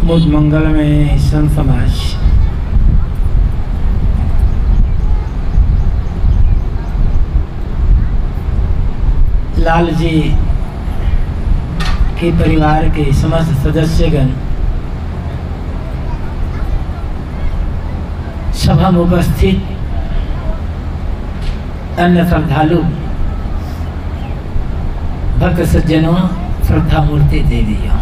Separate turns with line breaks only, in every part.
मुद मंगल में संत समाज लाल जी के परिवार के समस्त सदस्यगण, सभा में उपस्थित अन्य श्रद्धालु भक्त सज्जनों, श्रद्धा मूर्ति देवियों,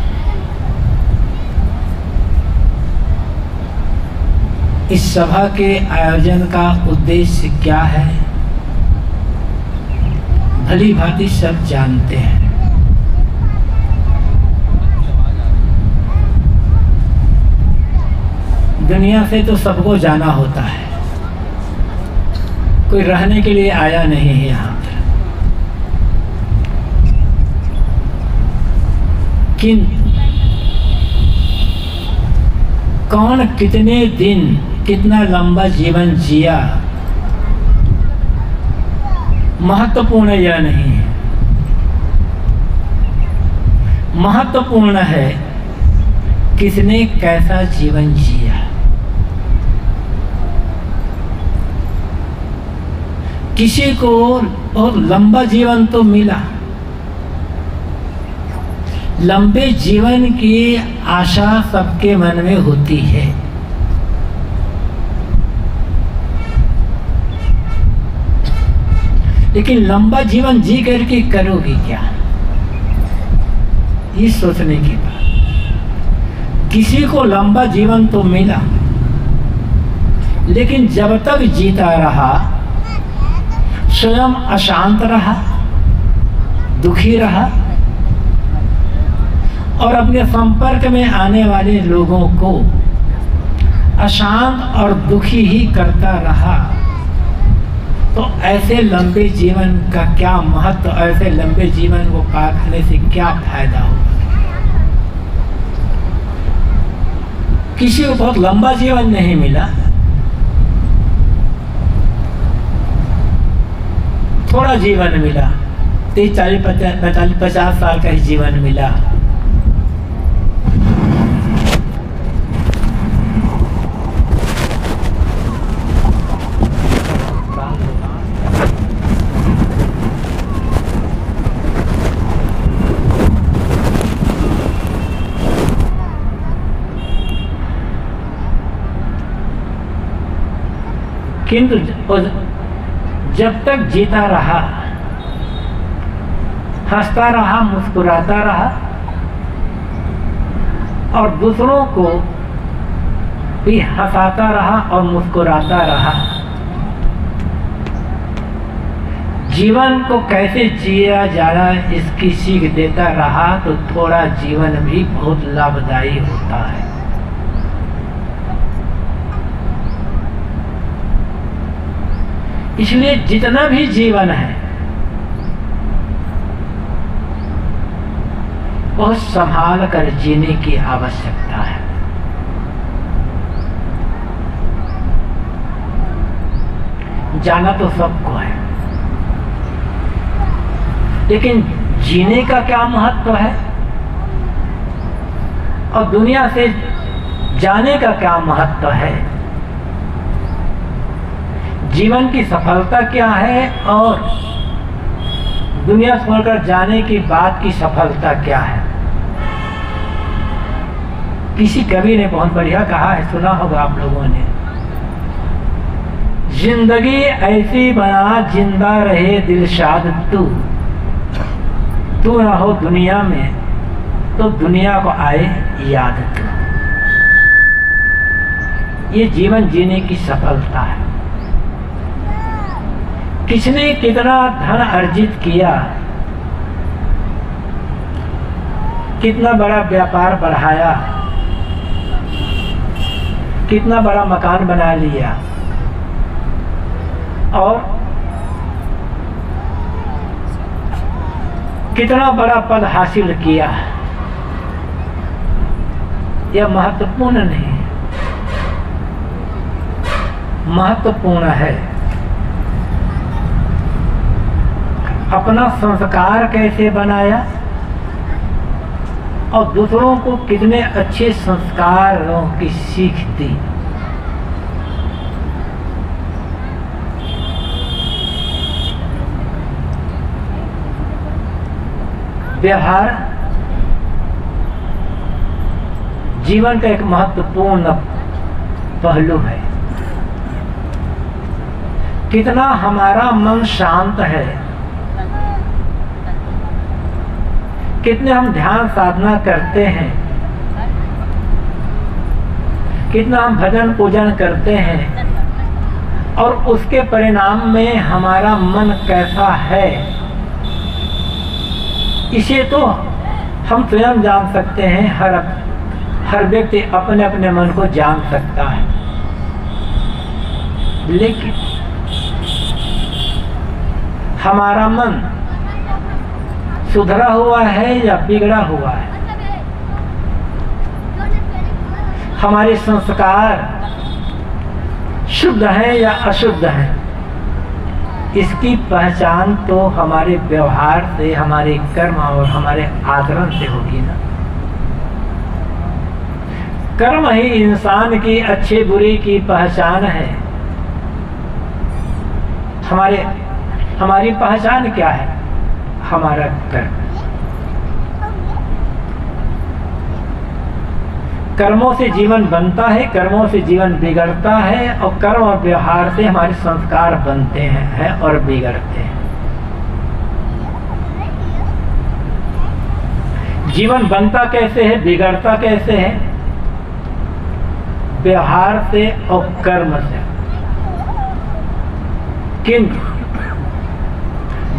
इस सभा के आयोजन का उद्देश्य क्या है भली भांति सब जानते हैं। दुनिया से तो सबको जाना होता है, कोई रहने के लिए आया नहीं है यहाँ पर। किंतु कौन कितने दिन, कितना लंबा जीवन जिया, महत्वपूर्ण यह नहीं है। महत्वपूर्ण है किसने कैसा जीवन जिया। किसी को बहुत लंबा जीवन तो मिला, लंबे जीवन की आशा सबके मन में होती है, लेकिन लंबा जीवन जी करके करोगे क्या, ये सोचने की बात। किसी को लंबा जीवन तो मिला, लेकिन जब तक जीता रहा स्वयं अशांत रहा, दुखी रहा और अपने संपर्क में आने वाले लोगों को अशांत और दुखी ही करता रहा, तो ऐसे लंबे जीवन का क्या महत्व, ऐसे लंबे जीवन को पार करने से क्या फायदा होगा। किसी को बहुत लंबा जीवन नहीं मिला, थोड़ा जीवन मिला, 30, 40, 45, 50 साल का ही जीवन मिला। किंतु जब तक जीता रहा, हंसता रहा, मुस्कुराता रहा और दूसरों को भी हंसाता रहा और मुस्कुराता रहा, जीवन को कैसे जिया जाना इसकी सीख देता रहा, तो थोड़ा जीवन भी बहुत लाभदायी होता है। इसलिए जितना भी जीवन है बहुत संभाल कर जीने की आवश्यकता है। जाना तो सबको है, लेकिन जीने का क्या महत्व है और दुनिया से जाने का क्या महत्व है, जीवन की सफलता क्या है और दुनिया छोड़कर जाने के बाद की सफलता क्या है। किसी कवि ने बहुत बढ़िया कहा है, सुना होगा आप लोगों ने, जिंदगी ऐसी बना जिंदा रहे दिलशाद तू न हो दुनिया में तो दुनिया को आए याद तू। ये जीवन जीने की सफलता है। किसने कितना धन अर्जित किया, कितना बड़ा व्यापार बढ़ाया, कितना बड़ा मकान बना लिया और कितना बड़ा पद हासिल किया, यह महत्वपूर्ण नहीं है। महत्वपूर्ण है अपना संस्कार कैसे बनाया, और दूसरों को कितने अच्छे संस्कारों की सीख दी। व्यवहार जीवन का एक महत्वपूर्ण पहलू है। कितना हमारा मन शांत है, कितने हम ध्यान साधना करते हैं, कितना हम भजन पूजन करते हैं, और उसके परिणाम में हमारा मन कैसा है, इसे तो हम स्वयं जान सकते हैं। हर व्यक्ति अपने अपने मन को जान सकता है। लेकिन हमारा मन सुधरा हुआ है या बिगड़ा हुआ है, हमारे संस्कार शुद्ध है या अशुद्ध है, इसकी पहचान तो हमारे व्यवहार से, हमारे कर्म और हमारे आचरण से होगी ना। कर्म ही इंसान की अच्छे बुरे की पहचान है। हमारी पहचान क्या है? हमारा कर्म। कर्मों से जीवन बनता है, कर्मों से जीवन बिगड़ता है, और कर्म और व्यवहार से हमारे संस्कार बनते हैं और बिगड़ते हैं। जीवन बनता कैसे है, बिगड़ता कैसे है? व्यवहार से और कर्म से। किंतु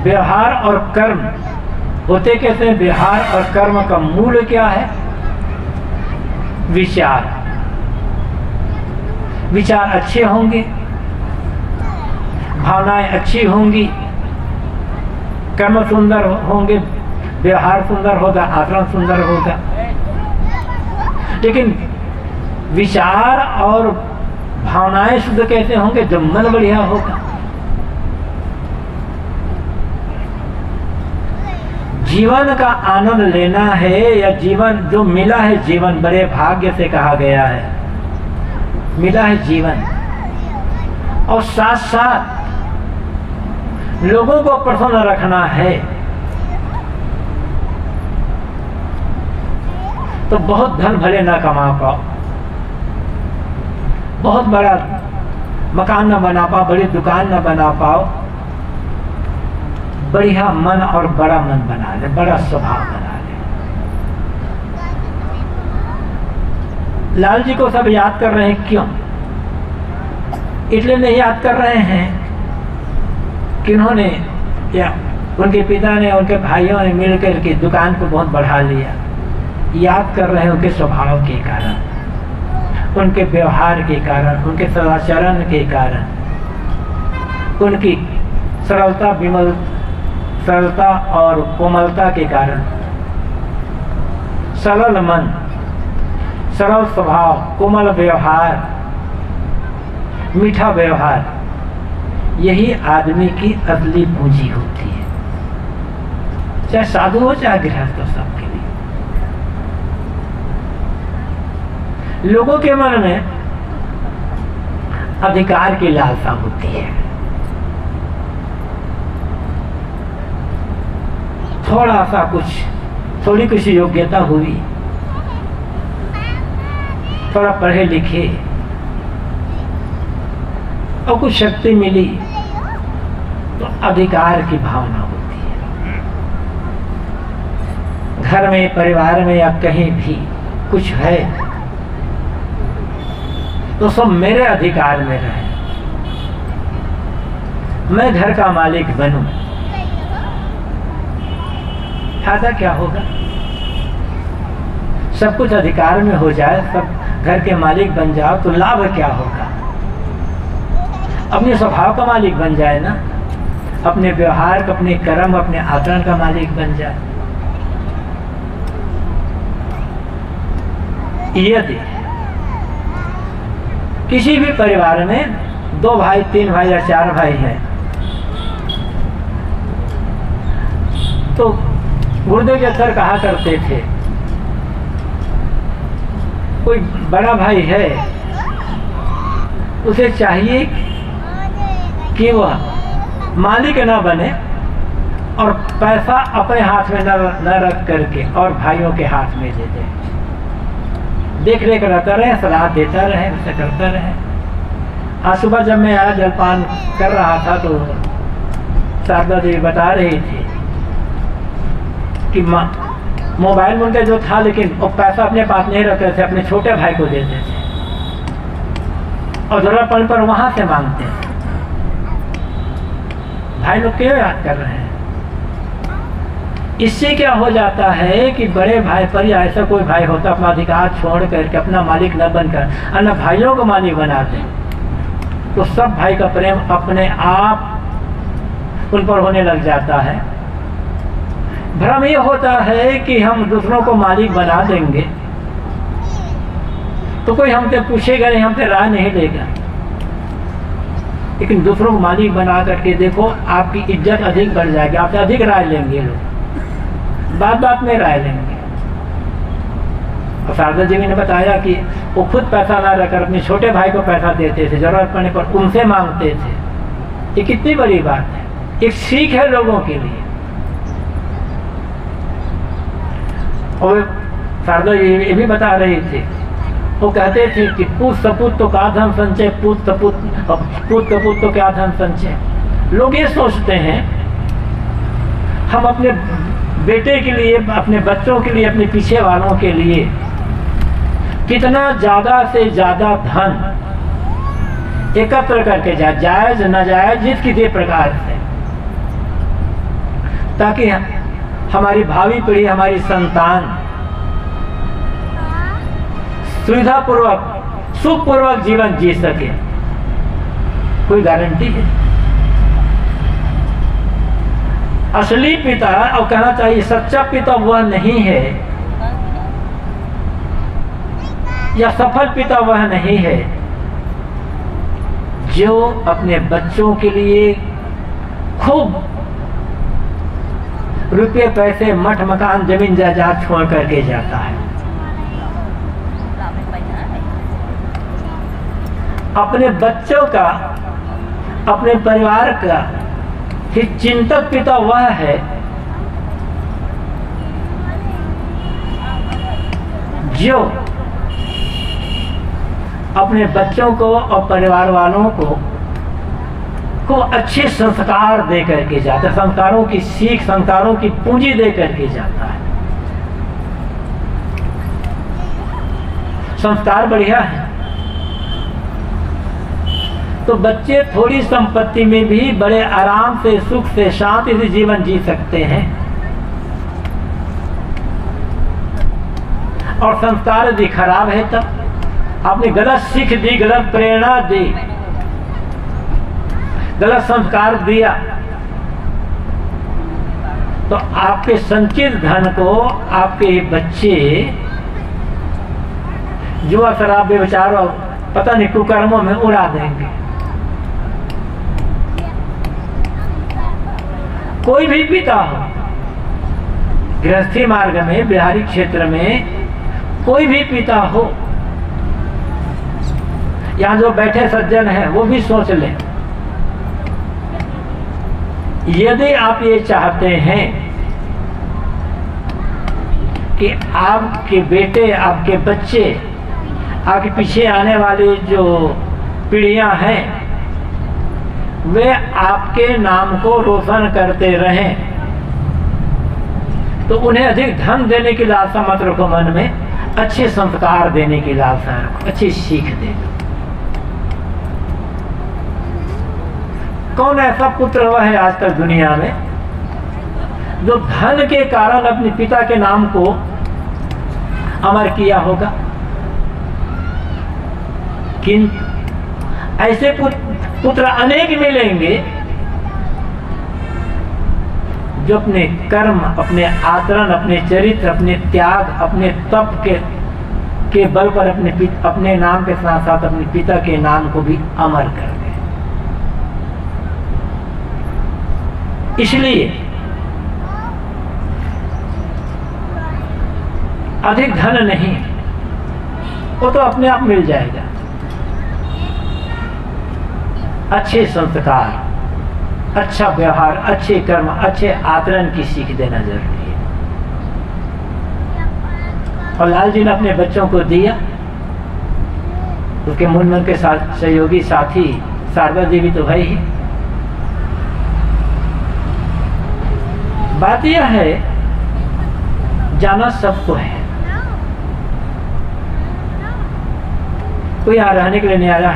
व्यवहार और कर्म होते कैसे? व्यवहार और कर्म का मूल क्या है? विचार। विचार अच्छे होंगे, भावनाएं अच्छी होंगी, कर्म सुंदर होंगे, व्यवहार सुंदर होगा, आचरण सुंदर होगा। लेकिन विचार और भावनाएं शुद्ध कैसे होंगे? जब मन बढ़िया होगा। जीवन का आनंद लेना है, या जीवन जो मिला है, जीवन बड़े भाग्य से कहा गया है, मिला है जीवन, और साथ साथ लोगों को प्रसन्न रखना है, तो बहुत धन भले ना कमा पाओ, बहुत बड़ा मकान न बना पाओ, बड़ी दुकान न बना पाओ, बढ़िया मन और बड़ा मन बना ले, बड़ा स्वभाव बना ले। लाल जी को सब याद कर रहे हैं, क्यों? इसलिए नहीं याद कर रहे हैं कि उन्होंने या उनके पिता ने, उनके भाइयों ने मिलकर के दुकान को बहुत बढ़ा लिया। याद कर रहे हैं उनके स्वभाव के कारण, उनके व्यवहार के कारण, उनके सदाचरण के कारण, उनकी सरलता और कोमलता के कारण। सरल मन, सरल स्वभाव, कोमल व्यवहार, मीठा व्यवहार, यही आदमी की असली पूंजी होती है, चाहे साधु हो चाहे गृहस्थ हो, सबके लिए। लोगों के मन में अधिकार की लालसा होती है। थोड़ा सा थोड़ी कुछ योग्यता हुई, थोड़ा पढ़े लिखे और कुछ शक्ति मिली, तो अधिकार की भावना होती है। घर में, परिवार में या कहीं भी कुछ है तो सब मेरे अधिकार में रहे, मैं घर का मालिक बनूं। फायदा क्या होगा? सब कुछ अधिकार में हो जाए, सब घर के मालिक बन जाओ, तो लाभ क्या होगा? अपने स्वभाव का मालिक बन जाए ना, अपने व्यवहार का, अपने कर्म, अपने आचरण का मालिक बन जाए। यदि किसी भी परिवार में 2 भाई, 3 भाई या 4 भाई हैं, तो गुरुदेव जी अक्सर कहा करते थे कोई बड़ा भाई है, उसे चाहिए कि वह मालिक न बने और पैसा अपने हाथ में न रख करके और भाइयों के हाथ में दे दे। देख रेख रहता रहे, सलाह देता रहे, उसे करता रहे। आज सुबह जब मैं आया जलपान कर रहा था तो शारदा देवी बता रही थी कि मोबाइल उनका जो था, लेकिन वो पैसा अपने पास नहीं रखते थे, अपने छोटे भाई को देते थे और जरूरत पड़ने पर वहां से मांगते थे। भाई लोग क्यों याद कर रहे हैं? इससे क्या हो जाता है कि बड़े भाई पर या ऐसा कोई भाई होता अपना अधिकार छोड़ करके अपना मालिक न बनकर अन्य भाइयों को मालिक बना दे, तो सब भाई का प्रेम अपने आप उन पर होने लग जाता है। भ्रम ये होता है कि हम दूसरों को मालिक बना देंगे तो कोई हमसे पूछेगा नहीं, हमसे राय नहीं लेगा। लेकिन दूसरों को मालिक बना करके देखो, आपकी इज्जत अधिक बढ़ जाएगी, आपसे अधिक राय लेंगे लोग, बात बात में राय लेंगे। और शारदा देवी ने बताया कि वो खुद पैसा ना रखकर अपने छोटे भाई को पैसा देते थे, जरूरत पड़ने पर उनसे मांगते थे। ये कितनी बड़ी बात है, एक सीख है लोगों के लिए। और शारदा ये भी बता रही थी, वो कहते थे कि पूत सपूत तो क्या धन संचय, पूत कपूत तो क्या धन संचय। लोग ये सोचते हैं हम अपने बेटे के लिए, अपने बच्चों के लिए, अपने पीछे वालों के लिए कितना ज्यादा से ज्यादा धन एकत्र करके जायज नाजायज जिस किसी प्रकार से, ताकि हमारी भावी पीढ़ी, हमारी संतान सुविधापूर्वक सुखपूर्वक जीवन जी सके। कोई गारंटी है? असली पिता, और कहना चाहिए सच्चा पिता वह नहीं है, या सफल पिता वह नहीं है जो अपने बच्चों के लिए खूब रुपये पैसे, मठ मकान, जमीन जायदाद छोड़ करके जाता है। अपने बच्चों का, अपने परिवार का फिर चिंतक पिता वह है जो अपने बच्चों को और परिवार वालों को अच्छे संस्कार दे करके जाता है, संस्कारों की सीख, संस्कारों की पूंजी दे करके जाता है। संस्कार बढ़िया है तो बच्चे थोड़ी संपत्ति में भी बड़े आराम से, सुख से, शांति से जीवन जी सकते हैं। और संस्कार यदि खराब है तब आपने गलत सीख दी, गलत प्रेरणा दी, गलत संस्कार दिया, तो आपके संचित धन को आपके बच्चे जुआ शराब बेविचार और पता नहीं कुकर्मों में उड़ा देंगे। कोई भी पिता हो, गृहस्थी मार्ग में, बिहारी क्षेत्र में कोई भी पिता हो, यहाँ जो बैठे सज्जन हैं वो भी सोच लें, यदि आप ये चाहते हैं कि आपके बेटे, आपके बच्चे, आपके पीछे आने वाली जो पीढ़ियां हैं वे आपके नाम को रोशन करते रहें, तो उन्हें अधिक धन देने की लालसा मत रखो मन में, अच्छे संस्कार देने की लालसा रखो, अच्छी सीख दे। कौन ऐसा पुत्र हुआ है आज तक दुनिया में जो धन के कारण अपने पिता के नाम को अमर किया होगा? किंतु ऐसे पुत्र अनेक मिलेंगे जो अपने कर्म, अपने आचरण, अपने चरित्र, अपने त्याग, अपने तप के बल पर अपने नाम के साथ साथ अपने पिता के नाम को भी अमर कर दे। इसलिए अधिक धन नहीं, वो तो अपने आप मिल जाएगा। अच्छे संस्कार, अच्छा व्यवहार, अच्छे कर्म, अच्छे आचरण की सीख देना जरूरी है। और लाल जी ने अपने बच्चों को दिया। उसके मुनमुन के साथ सहयोगी साथी शारदा जी भी तो है ही। बात यह है, जाना सबको है। कोई यहाँ रहने के लिए नहीं आया,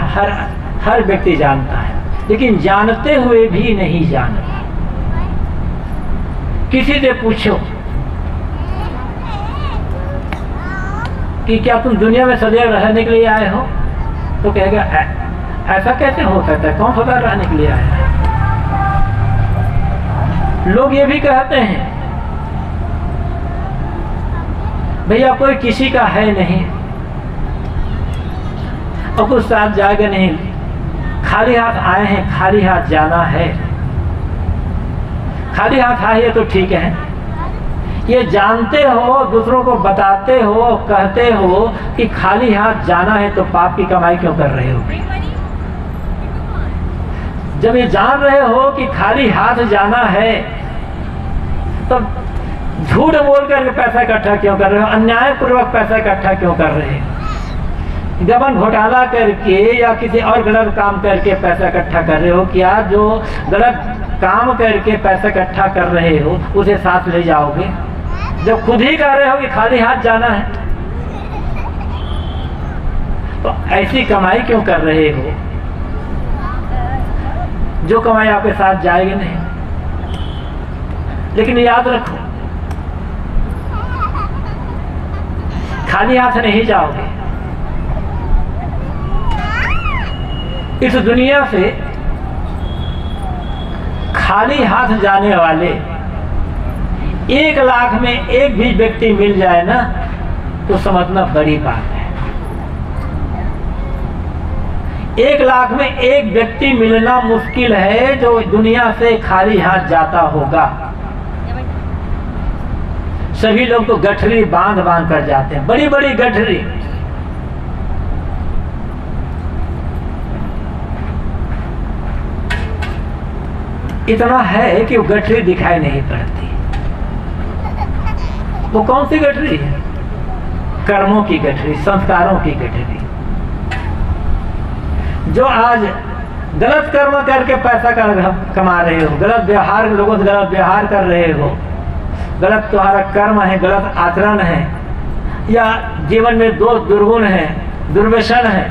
हर व्यक्ति जानता है, लेकिन जानते हुए भी नहीं जानता। किसी से पूछो कि क्या तुम दुनिया में सदैव रहने के लिए आए हो, तो कहेगा ऐसा कैसे हो सकता है, कौन सदैव रहने के लिए आया है। लोग ये भी कहते हैं भैया कोई किसी का है नहीं और कुछ साथ जाएगा नहीं, खाली हाथ आए हैं, खाली हाथ जाना है। खाली हाथ आए तो ठीक है, ये जानते हो, दूसरों को बताते हो, कहते हो कि खाली हाथ जाना है, तो पाप की कमाई क्यों कर रहे हो? जब ये जान रहे हो कि खाली हाथ जाना है, तो झूठ बोल करके पैसा इकट्ठा क्यों कर रहे हो? अन्याय पूर्वक पैसा इकट्ठा क्यों कर रहे हो? गबन घोटाला करके या किसी और गलत काम करके पैसा इकट्ठा कर रहे हो क्या? जो गलत काम करके पैसा इकट्ठा कर रहे हो उसे साथ ले जाओगे, जब खुद ही कह रहे हो कि खाली हाथ जाना है? तो ऐसी कमाई क्यों कर रहे हो जो कमाई आपके साथ जाएगी नहीं? लेकिन याद रखो, खाली हाथ नहीं जाओगे। इस दुनिया से खाली हाथ जाने वाले 1 लाख में एक भी व्यक्ति मिल जाए ना, तो समझना बड़ी बात है। 1 लाख में एक व्यक्ति मिलना मुश्किल है जो दुनिया से खाली हाथ जाता होगा। सभी लोग तो गठरी बांध बांध कर जाते हैं, बड़ी बड़ी गठरी। इतना है कि वो गठरी दिखाई नहीं पड़ती। वो कौन सी गठरी है? कर्मों की गठरी, संस्कारों की गठरी। जो आज गलत कर्म करके पैसा कमा रहे हो, गलत व्यवहार, लोगों से गलत व्यवहार कर रहे हो, गलत तुम्हारा कर्म है, गलत आचरण है, या जीवन में दोष दुर्गुण है, दुर्व्यसन है,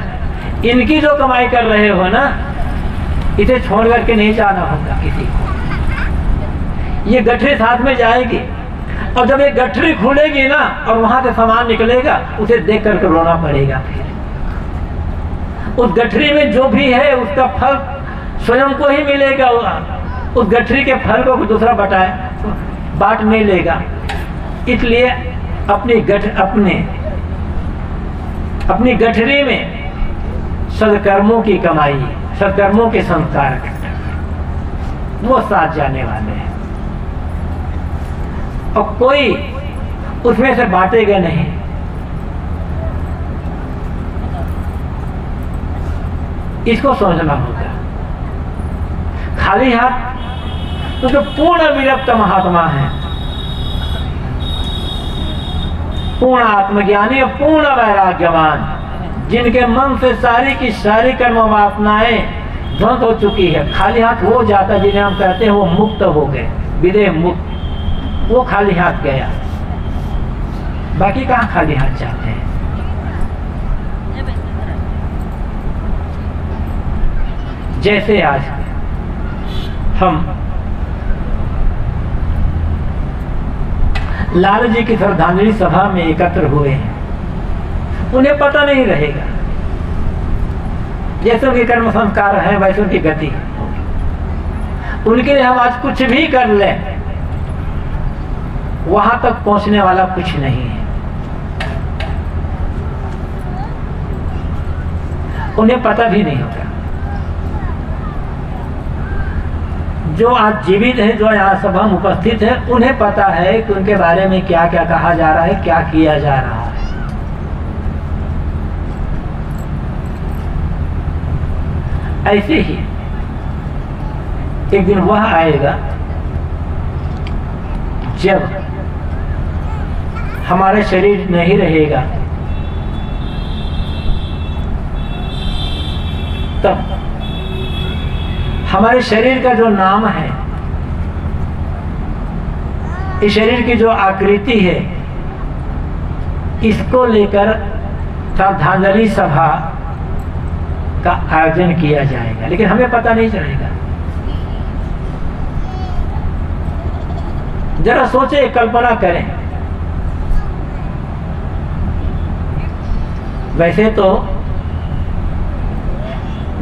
इनकी जो कमाई कर रहे हो ना, इसे छोड़ करके नहीं जाना होगा किसी को। ये गठरी साथ में जाएगी, और जब ये गठरी खुलेगी ना और वहां से सामान निकलेगा, उसे देख करके रोना पड़ेगा। फिर उस गठरी में जो भी है उसका फल स्वयं को ही मिलेगा। उस गठरी के फल को दूसरा बांट नहीं लेगा। इसलिए अपनी गठरी में सदकर्मों की कमाई, सदकर्मों के संस्कार वो साथ जाने वाले हैं, और कोई उसमें से बांटेगा नहीं। इसको समझना होगा। खाली हाथ तो जो पूर्ण विरक्त महात्मा है, पूर्ण आत्मज्ञानी और पूर्ण वैराग्यवान, जिनके मन से सारी की सारी कर्म वासनाएं ध्वंस हो चुकी है, खाली हाथ हो जाता, जिन्हें हम कहते हैं वो मुक्त हो गए, विदेह मुक्त, वो खाली हाथ गया। बाकी कहाँ खाली हाथ जाते हैं? जैसे आज हम लाल जी की श्रद्धांजलि सभा में एकत्र हुए हैं, उन्हें पता नहीं रहेगा, जैसे उनके कर्म संस्कार है वैसे उनकी गति होगी। उनके लिए हम आज कुछ भी कर लें, वहां तक पहुंचने वाला कुछ नहीं है। उन्हें पता भी नहीं होगा। जो आज जीवित है, जो यहाँ सभा में उपस्थित है, उन्हें पता है कि उनके बारे में क्या क्या कहा जा रहा है, क्या किया जा रहा है। ऐसे ही एक दिन वह आएगा जब हमारा शरीर नहीं रहेगा, तब हमारे शरीर का जो नाम है, इस शरीर की जो आकृति है, इसको लेकर श्रद्धांजलि सभा का आयोजन किया जाएगा, लेकिन हमें पता नहीं चलेगा। जरा सोचे, कल्पना करें। वैसे तो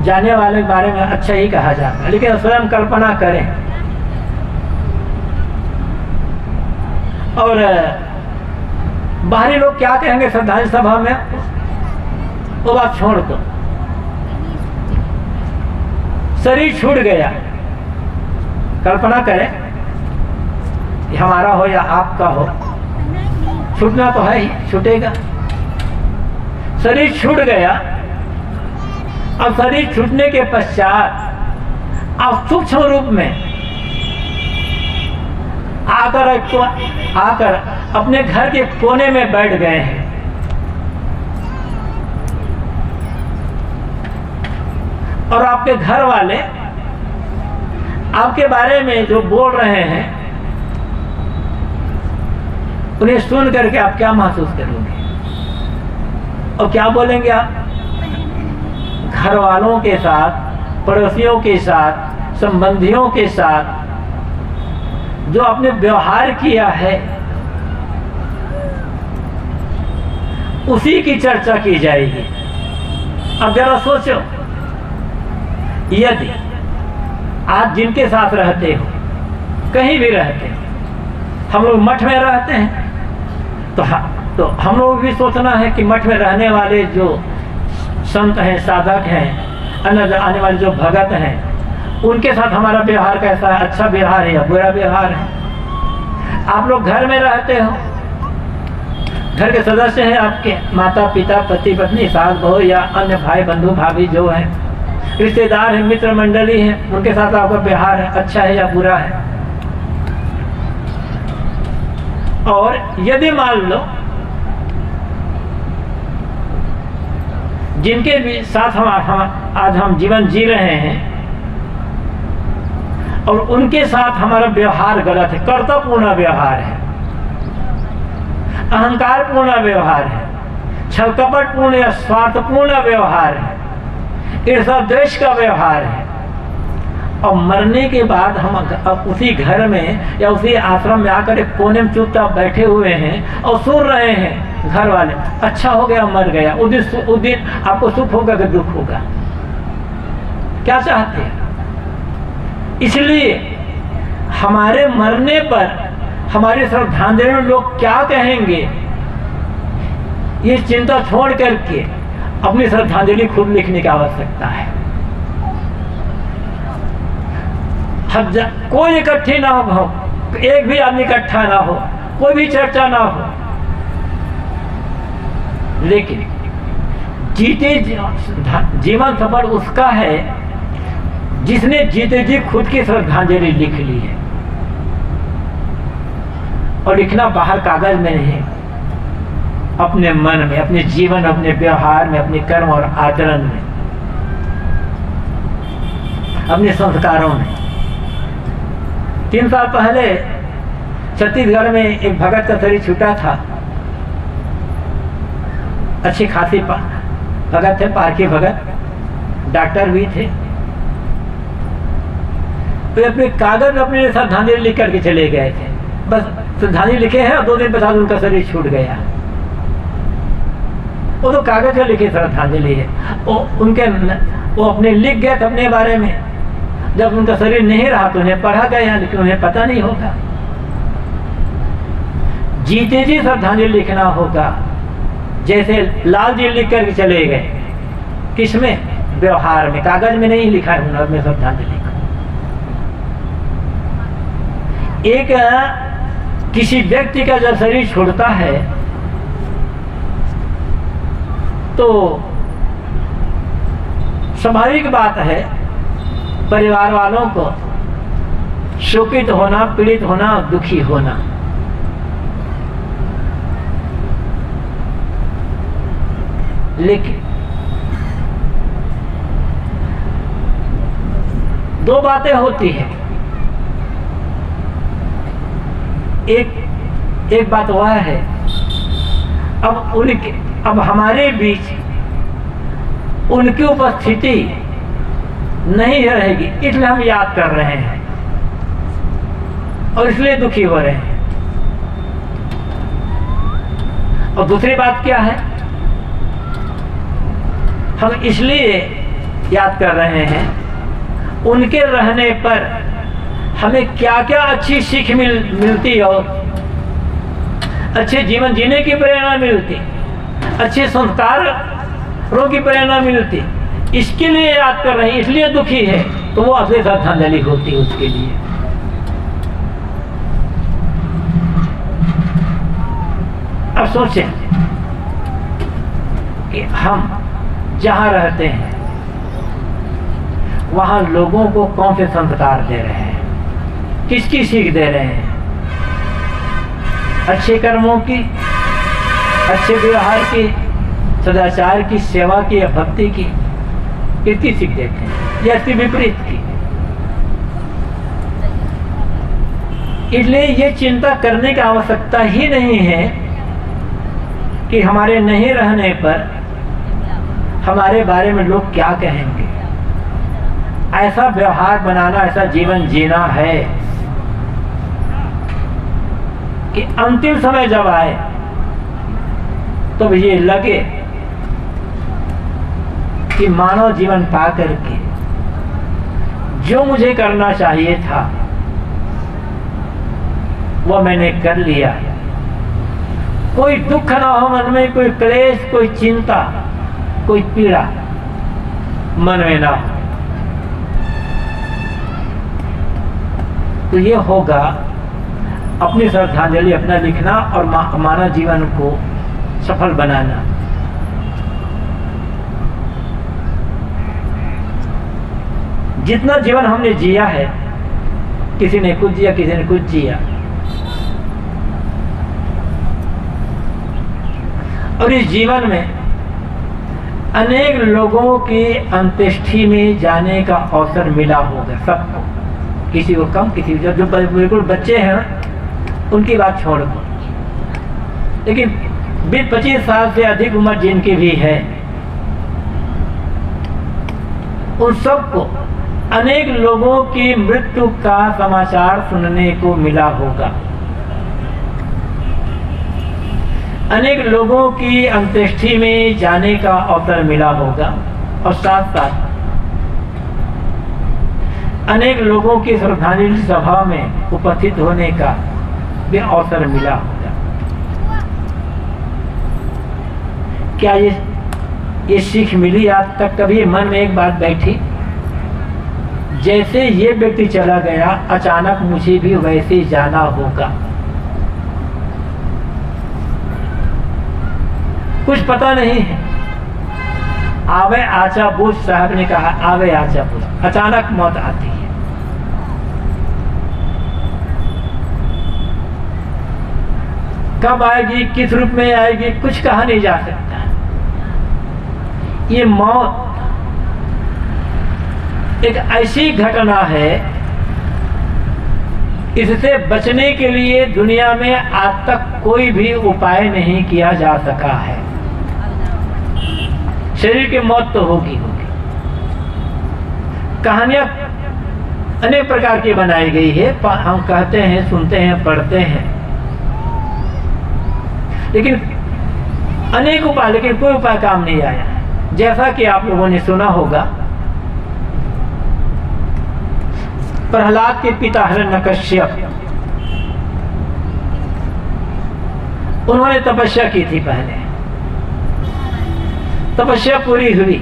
जाने वाले के बारे में अच्छा ही कहा जाता है, लेकिन स्वयं कल्पना करें और बाहरी लोग क्या कहेंगे श्रद्धांजलि सभा में, वो बात छोड़ दो। शरीर छूट गया, कल्पना करें हमारा हो या आपका हो, छूटना तो है ही, छूटेगा। शरीर छूट गया, अब शरीर छूटने के पश्चात आप सूक्ष्म रूप में आकर अपने घर के कोने में बैठ गए हैं। और आपके घर वाले आपके बारे में जो बोल रहे हैं, उन्हें सुन करके आप क्या महसूस करोगे और क्या बोलेंगे आप? घर वालों के साथ, पड़ोसियों के साथ, संबंधियों के साथ जो आपने व्यवहार किया है, उसी की चर्चा की जाएगी। अब जरा सोचो, यदि आज जिनके साथ रहते हो, कहीं भी रहते हो, हम लोग मठ में रहते हैं, तो हम लोग भी सोचना है कि मठ में रहने वाले जो संत हैं, साधक हैं, अन्य आने वाले जो भगत हैं, उनके साथ हमारा व्यवहार कैसा है, अच्छा व्यवहार है या बुरा व्यवहार है। आप लोग घर में रहते हो, घर के सदस्य हैं आपके, माता पिता, पति पत्नी, सास बहू या अन्य भाई बंधु भाभी जो हैं, रिश्तेदार हैं, मित्र मंडली हैं, उनके साथ आपका व्यवहार है, अच्छा है या बुरा है। और यदि मान लो जिनके भी साथ हम आज हम जीवन जी रहे हैं और उनके साथ हमारा व्यवहार गलत है, कर्तव्यपूर्ण व्यवहार है, अहंकारपूर्ण व्यवहार है, छल कपटपूर्ण या स्वार्थपूर्ण व्यवहार है, ईर्ष्या द्वेष का व्यवहार है, और मरने के बाद हम उसी घर में या उसी आश्रम में आकर एक कोने में चुपचाप बैठे हुए हैं और सुन रहे हैं घर वाले, अच्छा हो गया, मर गया, उस दिन आपको सुख होगा कि दुख होगा? क्या चाहते हैं? इसलिए हमारे मरने पर हमारे श्रद्धांजलि में लोग क्या कहेंगे, ये चिंता छोड़ करके अपनी श्रद्धांजलि खुद लिखने की आवश्यकता है। कोई इकट्ठी ना हो, एक भी आदमी इकट्ठा ना हो, कोई भी चर्चा ना हो, लेकिन जीते जीवन सफर उसका है जिसने जीते जी खुद की श्रद्धांजलि लिख ली है। और लिखना बाहर कागज में नहीं, अपने मन में, अपने जीवन, अपने व्यवहार में, अपने कर्म और आचरण में, अपने संस्कारों में। 3 साल पहले छत्तीसगढ़ में एक भगत का शरीर छूटा था। अच्छी खासी भगत थे, पारखी भगत, डॉक्टर भी थे। तो अपने कागज अपने श्रद्धांजलि लिख करके चले गए थे। बस श्रद्धांजलि लिखे हैं और 2 दिन बाद उनका शरीर छूट गया। वो तो कागज का लिखे श्रद्धांजलि है, वो अपने लिख गए थे अपने बारे में। जब उनका शरीर नहीं रहा तो उन्हें पढ़ा गया, लेकिन उन्हें पता नहीं होगा। जीते जी श्रद्धांजलि लिखना होगा, जैसे लाल जी लिख करके चले गए। किसमें? व्यवहार में, कागज में नहीं लिखा है, हुनर में श्रद्धांजलि लिखा। एक किसी व्यक्ति का जब शरीर छोड़ता है तो स्वाभाविक बात है परिवार वालों को शोकित होना, पीड़ित होना, दुखी होना। लेकिन दो बातें होती हैं। एक बात वह है, अब हमारे बीच उनकी उपस्थिति नहीं रहेगी, इसलिए हम याद कर रहे हैं और इसलिए दुखी हो रहे हैं। और दूसरी बात क्या है, हम इसलिए याद कर रहे हैं उनके रहने पर हमें क्या क्या अच्छी सीख मिलती और अच्छे जीवन जीने की प्रेरणा मिलती, अच्छे संस्कारों की प्रेरणा मिलती, इसके लिए याद कर रहे हैं, इसलिए दुखी है। तो वो असली श्रद्धांजलि होती है उसके लिए। अब सोचें कि हम जहां रहते हैं वहां लोगों को कौन से संस्कार दे रहे हैं, किसकी सीख दे रहे हैं? अच्छे कर्मों की, अच्छे व्यवहार की, सदाचार की, सेवा की या भक्ति की, किसकी सीख देते हैं या इसके विपरीत की? इसलिए ये चिंता करने की आवश्यकता ही नहीं है कि हमारे नहीं रहने पर हमारे बारे में लोग क्या कहेंगे। ऐसा व्यवहार बनाना, ऐसा जीवन जीना है कि अंतिम समय जब आए तो ये लगे कि मानव जीवन पा करके जो मुझे करना चाहिए था वो मैंने कर लिया। कोई दुख ना हो मन में, कोई क्लेश, कोई चिंता, कोई पीड़ा मन में ना हो। तो ये होगा अपनी श्रद्धांजलि, अपना लिखना और मानव जीवन को सफल बनाना। जितना जीवन हमने जिया है, किसी ने कुछ जिया, किसी ने कुछ जिया, और इस जीवन में अनेक लोगों की अंत्येष्टि में जाने का अवसर मिला होगा सबको, किसी को कम, किसी को जो बिल्कुल बच्चे हैं उनकी बात छोड़ दो, लेकिन 20-25 साल से अधिक उम्र जिनकी भी है उन सबको अनेक लोगों की मृत्यु का समाचार सुनने को मिला होगा। अनेक लोगों की अंत्येष्टि में जाने का अवसर मिला होगा और साथ साथ अनेक लोगों की श्रद्धांजलि सभा में उपस्थित होने का भी अवसर मिला होगा। क्या ये सीख मिली आज तक? कभी मन में एक बात बैठी, जैसे ये व्यक्ति चला गया अचानक मुझे भी वैसे ही जाना होगा। कुछ पता नहीं है। आवे आचा बुझ, साहब ने कहा आवे आचा बुझ, अचानक मौत आती है। कब आएगी, किस रूप में आएगी, कुछ कहा नहीं जा सकता। ये मौत एक ऐसी घटना है, इससे बचने के लिए दुनिया में आज तक कोई भी उपाय नहीं किया जा सका है। शरीर की मौत तो होगी होगी। कहानियां अनेक प्रकार की बनाई गई है, हम कहते हैं, सुनते हैं, पढ़ते हैं, लेकिन अनेक उपाय, लेकिन कोई उपाय काम नहीं आया। जैसा कि आप लोगों ने सुना होगा, प्रहलाद के पिता हिरण्यकश्यप, उन्होंने तपस्या की थी। पहले तपस्या पूरी हुई,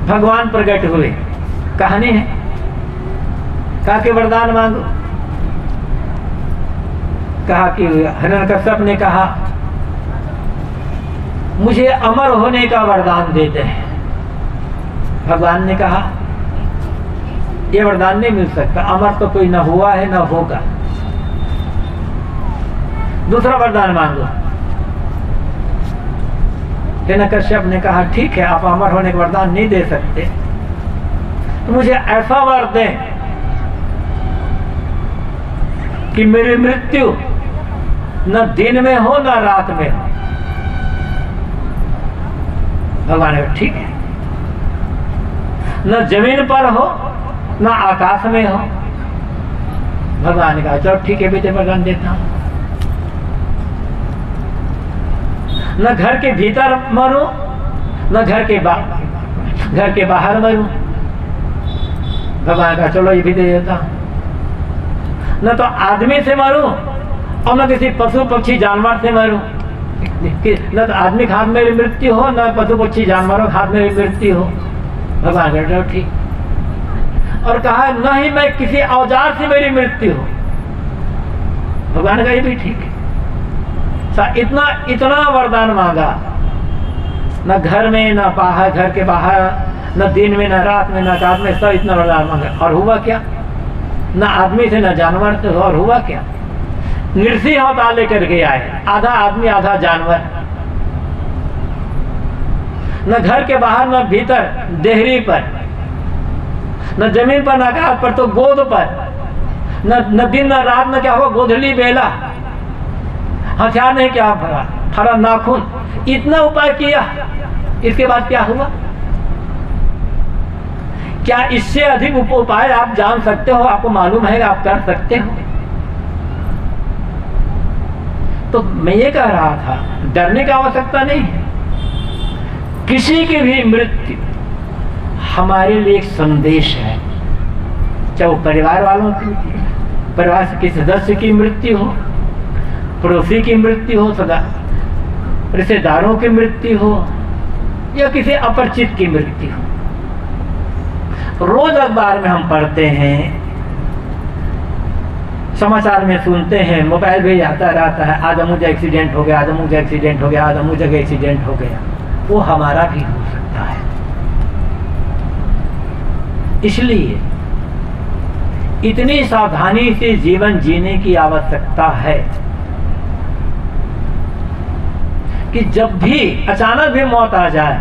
भगवान प्रकट हुए। कहानी है, कहा कि वरदान मांगो। कहा कि हिरण्यकश्यप ने कहा मुझे अमर होने का वरदान देते हैं। भगवान ने कहा ये वरदान नहीं मिल सकता, अमर तो कोई न हुआ है न होगा, दूसरा वरदान मांगो। हिरण्यकश्यप ने कहा ठीक है, आप अमर होने का वरदान नहीं दे सकते तो मुझे ऐसा वर दें कि मेरी मृत्यु न दिन में हो न रात में हो। भगवान ने कहा ठीक है, न जमीन पर हो न आकाश में हो। भगवान ने कहा चलो ठीक है बेटे, वरदान देता हूं। न घर के भीतर मरूं न घर के बाहर मरूं। भगवान का चलो ये भी दे देता हूं। न तो आदमी से मरूं और न किसी पशु पक्षी जानवर से मरूं। न तो आदमी के हाथ मेरी मृत्यु हो न पशु पक्षी जानवरों के हाथ मेरी मृत्यु हो। भगवान का चलो ठीक। और कहा न ही मैं किसी औजार से मेरी मृत्यु हो। भगवान का ये भी ठीक है। इतना वरदान मांगा, न घर में न बाहर, घर के बाहर, न दिन में न रात में न रात में, सब इतना वरदान मांगा। और हुआ क्या? न आदमी से न जानवर से। और हुआ क्या? नृसिंह अवतार लेकर के आए, आधा आदमी आधा जानवर। न घर के बाहर न भीतर, देहरी पर, न जमीन पर न आकाश पर, तो गोद पर। न दिन न रात न क्या हुआ, गोधली बेला, हथियार नहीं क्या फरा नाखून। इतना उपाय किया, इसके बाद क्या हुआ? क्या इससे अधिक उपाय आप जान सकते हो? आपको मालूम है, आप कर सकते हो? तो मैं ये कह रहा था, डरने की आवश्यकता नहीं है। किसी की भी मृत्यु हमारे लिए एक संदेश है, चाहे वो परिवार वालों की, परिवार के किसी सदस्य की मृत्यु हो, पड़ोसी की मृत्यु हो, सदा रिश्तेदारों की मृत्यु हो, या किसी अपरिचित की मृत्यु हो। रोज अखबार में हम पढ़ते हैं, समाचार में सुनते हैं, मोबाइल भी आता रहता है, आज अमुक जगह एक्सीडेंट हो गया, आज अमुक जगह एक्सीडेंट हो गया, आज अमुक जगह एक्सीडेंट हो गया। वो हमारा भी हो सकता है। इसलिए इतनी सावधानी से जीवन जीने की आवश्यकता है कि जब भी अचानक भी मौत आ जाए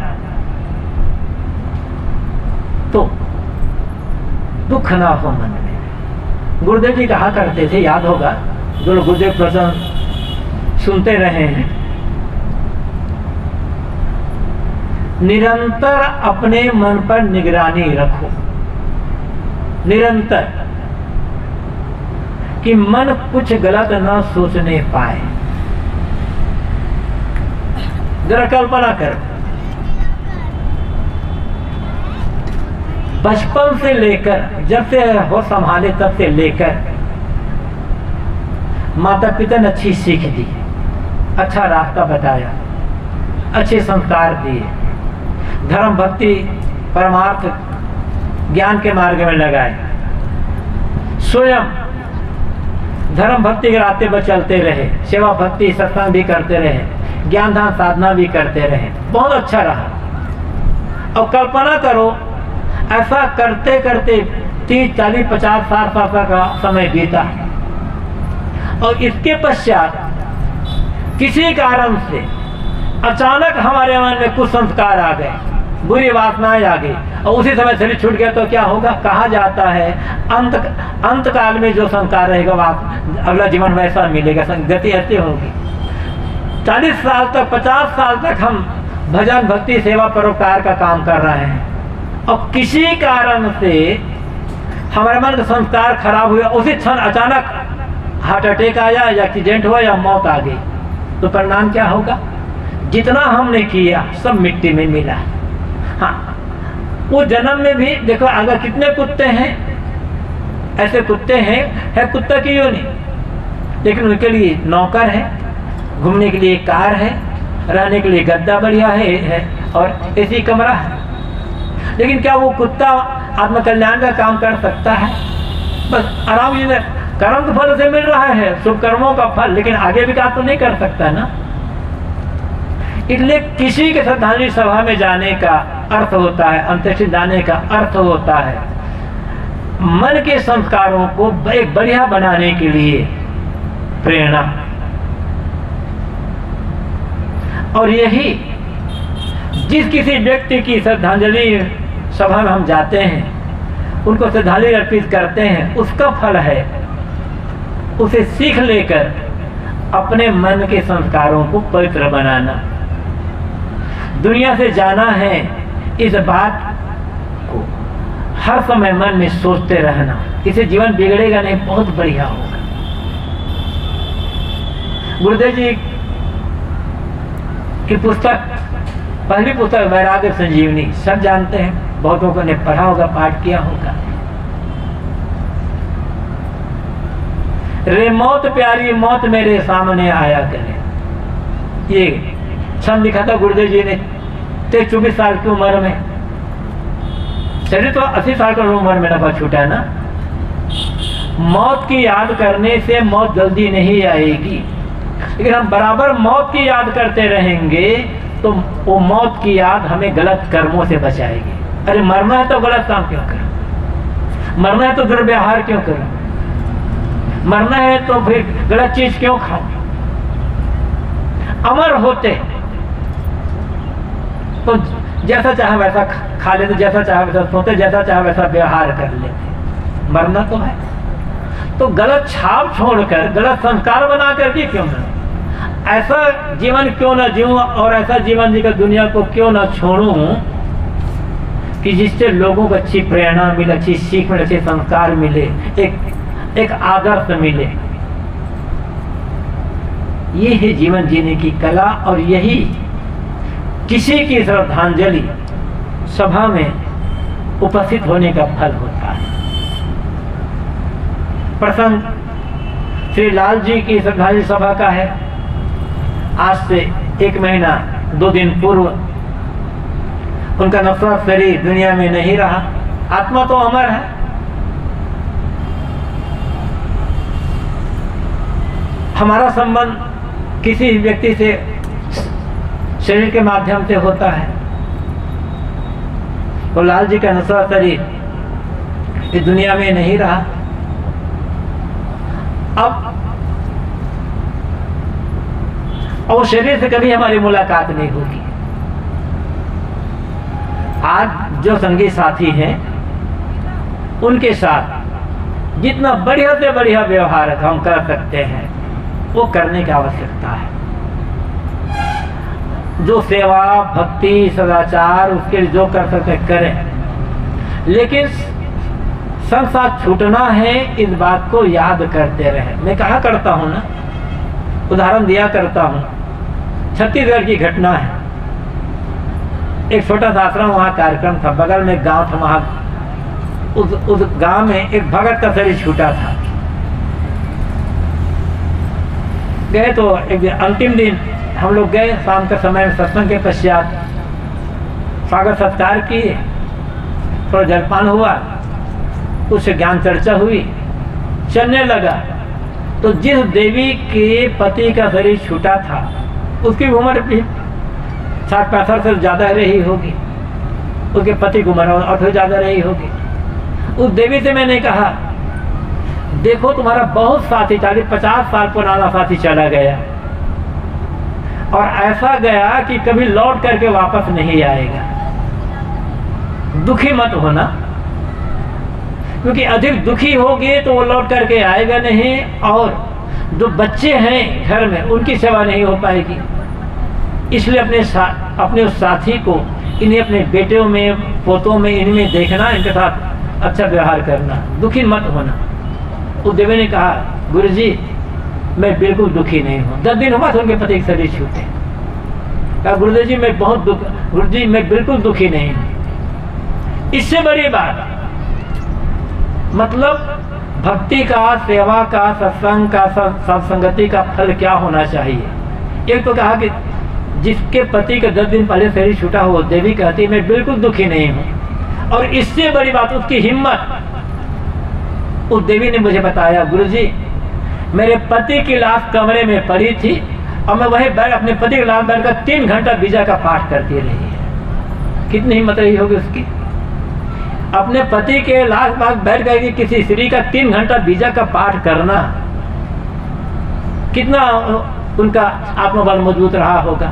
तो दुख ना हो मन में। गुरुदेव जी कहा करते थे, याद होगा जो लोग गुरुदेव प्रसंग सुनते रहे हैं, निरंतर अपने मन पर निगरानी रखो, निरंतर, कि मन कुछ गलत न सोचने पाए। जरा कल्पना करो, बचपन से लेकर, जब से हो संभाले तब से लेकर, माता पिता ने अच्छी सीख दी, अच्छा रास्ता बताया, अच्छे संस्कार दिए, धर्म भक्ति परमार्थ ज्ञान के मार्ग में लगाए, स्वयं धर्म भक्ति के रास्ते पर चलते रहे, सेवा भक्ति सत्संग भी करते रहे, ज्ञान ध्यान साधना भी करते रहे, बहुत अच्छा रहा। और कल्पना करो, ऐसा करते करते 30, 40, 50, 60 साल का समय बीता, और इसके पश्चात किसी कारण से अचानक हमारे मन में कुछ संस्कार आ गए, बुरी वासनाएं आ गई, और उसी समय शरीर छूट गया, तो क्या होगा? कहा जाता है अंत काल में जो संस्कार रहेगा वह अगला जीवन वैसा मिलेगा, गति ऐसी होगी। 40 साल तक, 50 साल तक हम भजन भक्ति सेवा परोपकार का काम कर रहे हैं, और किसी कारण से हमारे मन का संस्कार खराब हुआ, उसी क्षण अचानक हार्ट अटैक आया या एक्सीडेंट हुआ या मौत आ गई, तो परिणाम क्या होगा? जितना हमने किया सब मिट्टी में मिला। हाँ, वो जन्म में भी देखो, अगर कितने कुत्ते हैं, ऐसे कुत्ते हैं, है कुत्ता की योनि, लेकिन उनके लिए नौकर है, घूमने के लिए कार है, रहने के लिए गद्दा बढ़िया है और एसी कमरा है। लेकिन क्या वो कुत्ता आत्मकल्याण का काम कर सकता है? बस आराम से कर्म के फल से मिल रहा है, शुभ कर्मों का फल, लेकिन आगे विकास तो नहीं कर सकता ना। इसलिए किसी के श्रद्धांजलि सभा में जाने का अर्थ होता है, अंत्येष्टि जाने का अर्थ होता है मन के संस्कारों को एक बढ़िया बनाने के लिए प्रेरणा। और यही जिस किसी व्यक्ति की श्रद्धांजलि सभा में हम जाते हैं, उनको श्रद्धांजलि अर्पित करते हैं, उसका फल है उसे सीख लेकर अपने मन के संस्कारों को पवित्र बनाना। दुनिया से जाना है, इस बात को हर समय मन में सोचते रहना, इससे जीवन बिगड़ेगा नहीं, बहुत बढ़िया होगा। गुरुदेव जी की पुस्तक, पहली पुस्तक वैराग्य संजीवनी, सब जानते हैं, बहुतों ने पढ़ा होगा, पाठ किया होगा। रे मौत प्यारी मौत मेरे सामने आया करे, ये क्षण लिखा था गुरुदेव जी ने 23-24 साल की उम्र में। शरीर तो 80 साल की उम्र में लगा छूटा है ना। मौत की याद करने से मौत जल्दी नहीं आएगी, लेकिन हम बराबर मौत की याद करते रहेंगे तो वो मौत की याद हमें गलत कर्मों से बचाएगी। अरे मरना है तो गलत काम क्यों करो, मरना है तो दुर्व्यवहार क्यों करो, मरना है तो फिर गलत चीज क्यों खाओ। अमर होते तो जैसा चाहे वैसा खा लेते, जैसा चाहे वैसा सोते, जैसा चाहे वैसा व्यवहार कर लेते। मरना तो है तो गलत छाप छोड़कर गलत संस्कार बना करके क्यों ना, ऐसा जीवन क्यों ना जीऊं और ऐसा जीवन जीकर दुनिया को क्यों ना छोड़ूं कि जिससे लोगों को अच्छी प्रेरणा मिले, अच्छी सीख मिले, अच्छे संस्कार मिले, एक आदर्श मिले। ये है जीवन जीने की कला, और यही किसी की श्रद्धांजलि सभा में उपस्थित होने का फल होता है। प्रसंग श्री लाल जी की श्रद्धांजलि सभा का है। आज से 1 महीना 2 दिन पूर्व उनका नश्वर शरीर दुनिया में नहीं रहा, आत्मा तो अमर है। हमारा संबंध किसी व्यक्ति से शरीर के माध्यम से होता है, तो लाल जी का नश्वर शरीर इस दुनिया में नहीं रहा। अब और शरीर से कभी हमारी मुलाकात नहीं होगी। आज जो संगी साथी हैं उनके साथ जितना बढ़िया से बढ़िया व्यवहार हम कर सकते हैं वो करने की आवश्यकता है। जो सेवा भक्ति सदाचार उसके लिए जो कर सकते करें, लेकिन संग साथ छूटना है, इस बात को याद करते रहे। मैं कहा करता हूँ ना, उदाहरण दिया करता हूँ, छत्तीसगढ़ की घटना है। एक छोटा सा आश्रम, वहाँ कार्यक्रम था, बगल में गांव था, वहाँ उस गांव में एक भगत का शरीर छूटा था। गए तो एक अंतिम दिन हम लोग गए, शाम के समय में सत्संग के पश्चात स्वागत सत्कार किए, थोड़ा जलपान हुआ, कुछ ज्ञान चर्चा हुई, चलने लगा तो जिस देवी के पति का शरीर छूटा था उसकी उम्र भी 60-65 से ज़्यादा रही होगी, उसके पति की उम्र और थोड़ी ज़्यादा रही होगी। उस देवी से मैंने कहा, देखो तुम्हारा बहुत साथी 40-50 साल पुराना साथी चला गया, और ऐसा गया कि कभी लौट करके वापस नहीं आएगा। दुखी मत होना, क्योंकि अधिक दुखी होगे तो वो लौट करके आएगा नहीं, और जो बच्चे हैं घर में उनकी सेवा नहीं हो पाएगी। इसलिए अपने उस साथी को, इन्हें अपने बेटों में, पोतों में, इनमें देखना, इनके साथ अच्छा व्यवहार करना, दुखी मत होना। उस देवी ने कहा, गुरुजी मैं बिल्कुल दुखी नहीं हूँ। 10 दिन हुआ था उनके पति के शरीर छूटे। कहा, गुरुदेव जी मैं बहुत गुरुजी मैं बिल्कुल दुखी नहीं हूँ। इससे बड़ी बात, मतलब भक्ति का, सेवा का, सत्संग का, सत्संगति का फल क्या होना चाहिए। एक तो कहा कि जिसके पति का 10 दिन पहले शरीर छूटा हो, देवी कहती मैं बिल्कुल दुखी नहीं हूँ। और इससे बड़ी बात उसकी हिम्मत। उस देवी ने मुझे बताया, गुरुजी मेरे पति की लाश कमरे में पड़ी थी, और मैं वही बैठ अपने पति के लाल बैठकर 3 घंटा बीजा का पाठ करती रही है। कितनी हिम्मत रही होगी उसकी, अपने पति के लाल पास बैठ कर किसी स्त्री का 3 घंटा बीजा का पाठ करना, कितना उनका आत्मबल मजबूत रहा होगा।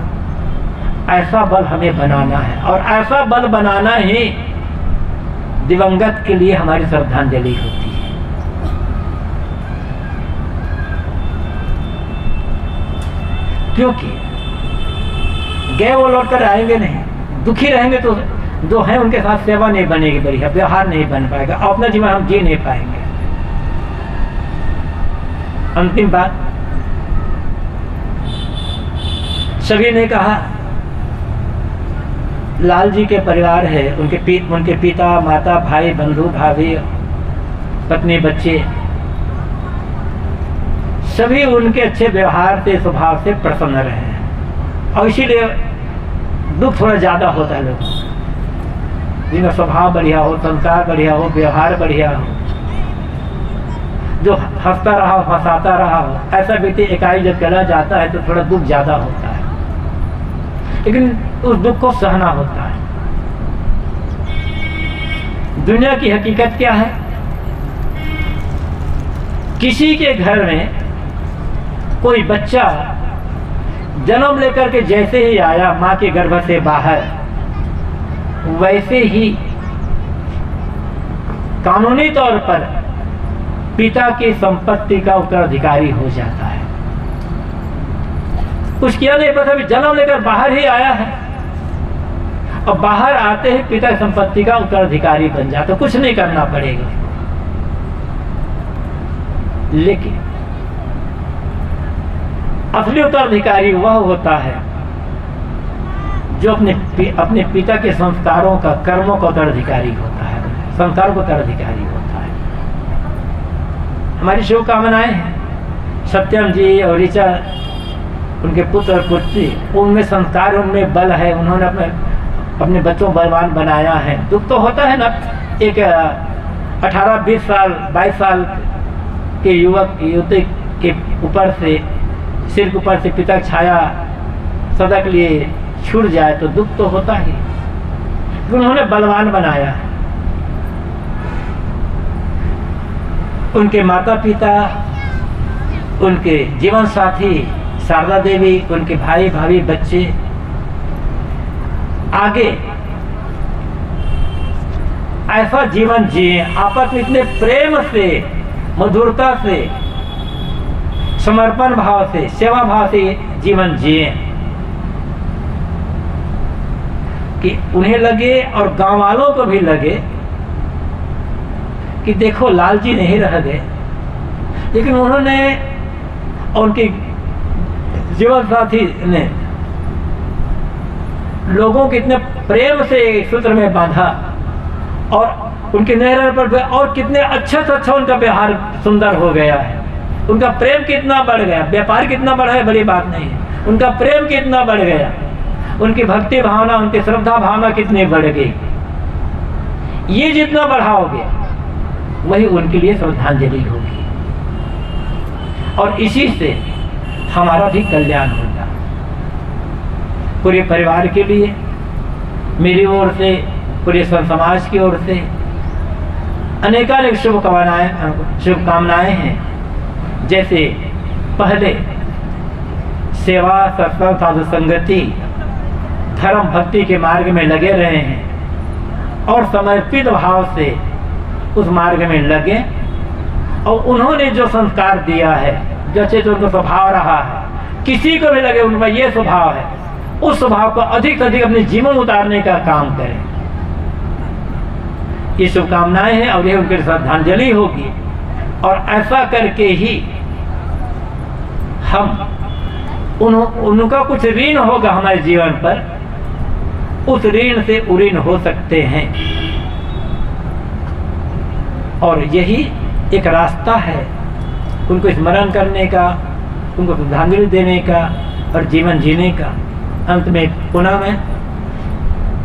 ऐसा बल हमें बनाना है, और ऐसा बल बनाना ही दिवंगत के लिए हमारी श्रद्धांजलि होती है। क्योंकि गए वो लौट कर आएंगे नहीं, दुखी रहेंगे तो जो है उनके साथ सेवा नहीं बनेगी, बढ़िया व्यवहार नहीं बन पाएगा, अपना जीवन हम जी नहीं पाएंगे। अंतिम बात, सभी ने कहा लाल जी के परिवार है, उनके पिता माता भाई बंधु भाभी पत्नी बच्चे सभी उनके अच्छे व्यवहार से स्वभाव से प्रसन्न रहे हैं, और इसीलिए दुख थोड़ा ज़्यादा होता है लोगों को, जिनका स्वभाव बढ़िया हो, संस्कार बढ़िया हो, व्यवहार बढ़िया हो, जो हंसता रहा हो, हंसाता रहा हो, ऐसा व्यक्ति इकाई जब चला जाता है तो थोड़ा दुख ज़्यादा होता है, लेकिन उस दुख को सहना होता है। दुनिया की हकीकत क्या है, किसी के घर में कोई बच्चा जन्म लेकर के जैसे ही आया माँ के गर्भ से बाहर, वैसे ही कानूनी तौर पर पिता की संपत्ति का उत्तराधिकारी हो जाता है। कुछ किया नहीं, बस अभी जन्म लेकर बाहर ही आया है, और बाहर आते ही पिता की संपत्ति का उत्तराधिकारी बन जाता, कुछ नहीं करना पड़ेगा। लेकिन असली उत्तराधिकारी वह होता है जो अपने पिता के संस्कारों का, कर्मों का उत्तराधिकारी होता है, संस्कारों का उत्तराधिकारी होता है। हमारी शुभकामनाएं हैं सत्यम जी और ऋचा, उनके पुत्र और पुत्री, उनमें संस्कार, उनमें बल है, उन्होंने अपने बच्चों बलवान बनाया है। दुख तो होता है ना, एक 18, 20 साल, 22 साल के युवक युवती के ऊपर से, सिर के ऊपर से पिता की छाया सदा के लिए छूट जाए तो दुख तो होता ही, उन्होंने बलवान बनाया है। उनके माता पिता, उनके जीवन साथी शारदा देवी, उनके भाई भाभी बच्चे आगे ऐसा जीवन जिए, आपस में इतने प्रेम से, मधुरता से, समर्पण भाव से, सेवा भाव से जीवन जिए कि उन्हें लगे और गांव वालों को भी लगे कि देखो लाल जी नहीं रह गए, लेकिन उन्होंने और उनके जीवन साथी ने लोगों के इतने प्रेम से सूत्र में बांधा, और उनके नहर पर और कितने अच्छा से अच्छा उनका व्यवहार सुंदर हो गया है, उनका प्रेम कितना बढ़ गया, व्यापार कितना बढ़ा है बड़ी बात नहीं है, उनका प्रेम कितना बढ़ गया, उनकी भक्ति भावना, उनकी श्रद्धा भावना कितनी बढ़ गई। ये जितना बढ़ाओगे वही उनके लिए श्रद्धांजलि होगी, और इसी से हमारा भी कल्याण होगा। पूरे परिवार के लिए, मेरी ओर से, पूरे समाज की ओर से अनेकानेक शुभकामनाएं हैं। जैसे पहले सेवा, सत्संग, साधु संगति, धर्म भक्ति के मार्ग में लगे रहे हैं और समर्पित भाव से उस मार्ग में लगे, और उन्होंने जो संस्कार दिया है, जैसे जो उनका स्वभाव रहा है, किसी को भी लगे उनका ये स्वभाव है, उस स्वभाव को अधिक से अधिक अपने जीवन उतारने का काम करें। ये शुभकामनाएं हैं और ये उनकी श्रद्धांजलि होगी, और ऐसा करके ही हम उनका कुछ ऋण होगा हमारे जीवन पर, उस ऋण से उऋण हो सकते हैं। और यही एक रास्ता है उनको स्मरण करने का, उनको श्रद्धांजलि देने का और जीवन जीने का। अंत में पुनः मैं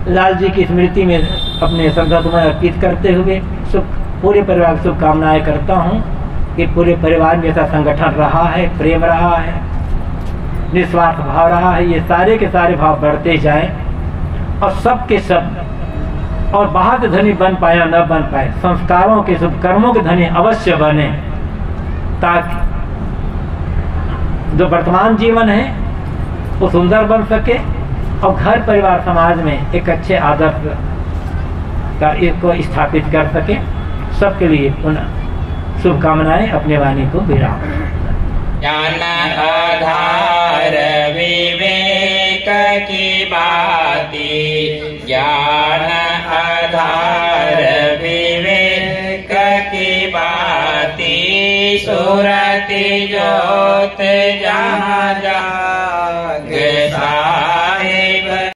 लाल जी की स्मृति में अपने श्रद्धा तुम्हें अर्पित करते हुए पूरे परिवार की शुभकामनाएं करता हूँ कि पूरे परिवार में ऐसा संगठन रहा है, प्रेम रहा है, निस्वार्थ भाव रहा है, ये सारे के सारे भाव बढ़ते जाएं और सब के सब, और बाहर के धनी बन पाए या न बन पाए, संस्कारों के शुभ कर्मों के धनी अवश्य बने, ताकि जो वर्तमान जीवन है वो सुंदर बन सके और घर परिवार समाज में एक अच्छे आदर्श का को स्थापित कर सके। सबके लिए पुनः शुभकामनाएं, अपने वाणी को विराम।
ज्ञान आधार विवेक की बाती, ज्ञान आधार विवेक की बाती, सुरति ज्योत जहाँ जहाँ